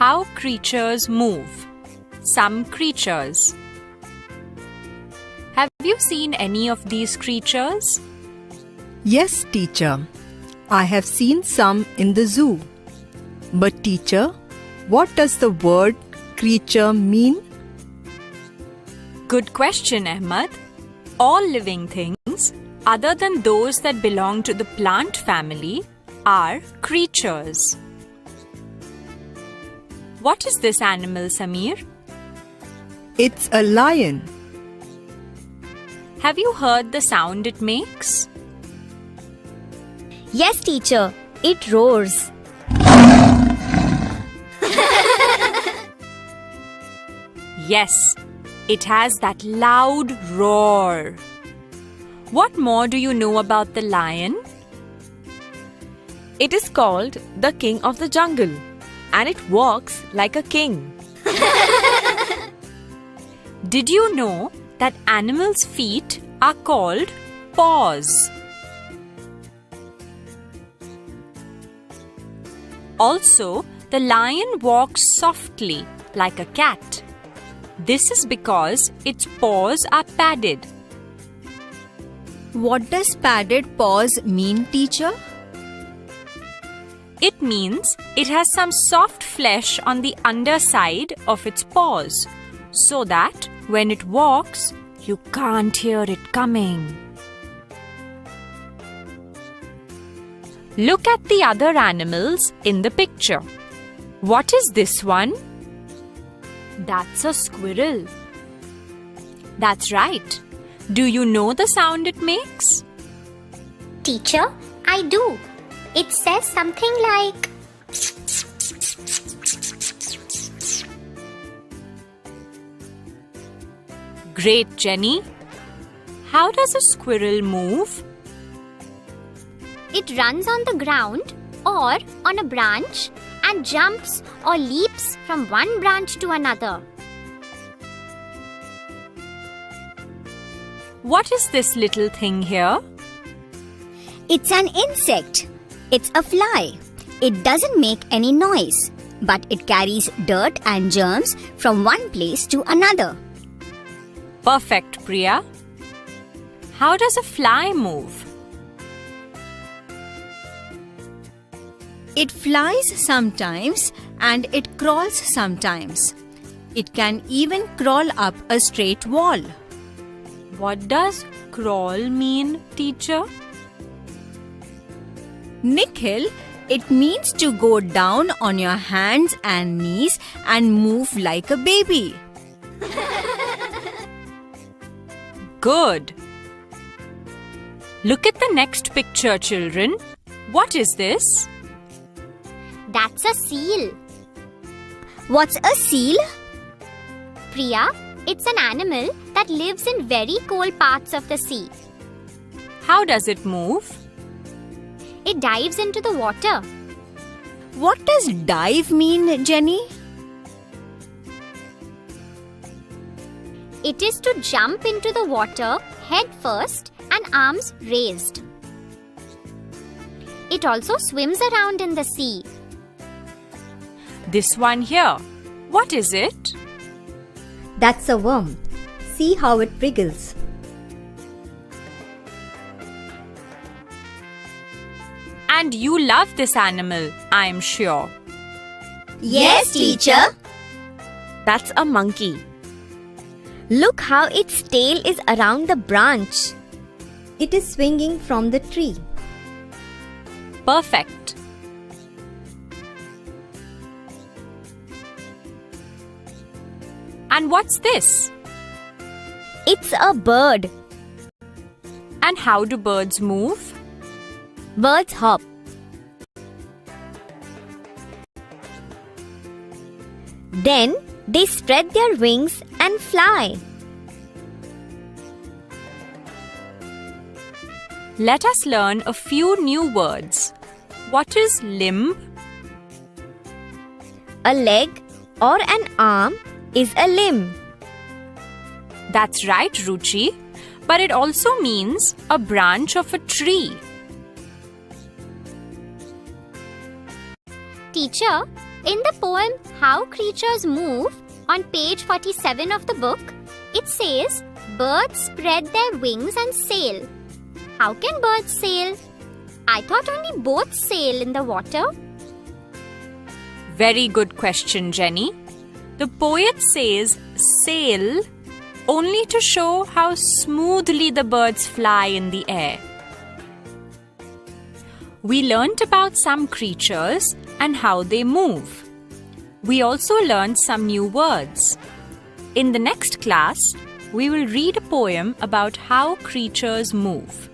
how creatures move. Some creatures. Have you seen any of these creatures? Yes, teacher. I have seen some in the zoo. But teacher, what does the word creature mean? Good question, Ahmad. All living things, other than those that belong to the plant family, are creatures. What is this animal, Samir? It's a lion. Have you heard the sound it makes? Yes, teacher. It roars. Yes, it has that loud roar. What more do you know about the lion? It is called the king of the jungle and it walks like a king. Did you know that animals' feet are called paws? Also, the lion walks softly like a cat. This is because its paws are padded. What does padded paws mean, teacher? It means it has some soft flesh on the underside of its paws, so that when it walks, you can't hear it coming. Look at the other animals in the picture. What is this one? That's a squirrel. That's right. Do you know the sound it makes? Teacher, I do. It says something like... Great, Jenny. How does a squirrel move? It runs on the ground or on a branch and jumps or leaps from one branch to another. What is this little thing here? It's an insect. It's a fly. It doesn't make any noise, but it carries dirt and germs from one place to another. Perfect, Priya. How does a fly move? It flies sometimes and it crawls sometimes. It can even crawl up a straight wall. What does crawl mean, teacher? Nikhil, it means to go down on your hands and knees and move like a baby. Good. Look at the next picture, children. What is this? That's a seal. What's a seal? Priya, it's an animal that lives in very cold parts of the sea. How does it move? It dives into the water. What does dive mean, Jenny? It is to jump into the water head first and arms raised. It also swims around in the sea. This one here. What is it? That's a worm. See how it wriggles. And you love this animal, I am sure. Yes, teacher. That's a monkey. Look how its tail is around the branch. It is swinging from the tree. Perfect. And what's this? It's a bird. And how do birds move? Birds hop. Then they spread their wings and fly. Let us learn a few new words. What is limb? A leg or an arm is a limb. That's right, Ruchi. But it also means a branch of a tree. Teacher, In the poem How Creatures Move, on page 47 of the book, it says, birds spread their wings and sail. How can birds sail? I thought only boats sail in the water. Very good question, Jenny. The poet says sail only to show how smoothly the birds fly in the air. We learnt about some creatures and how they move. We also learned some new words. In the next class, we will read a poem about how creatures move.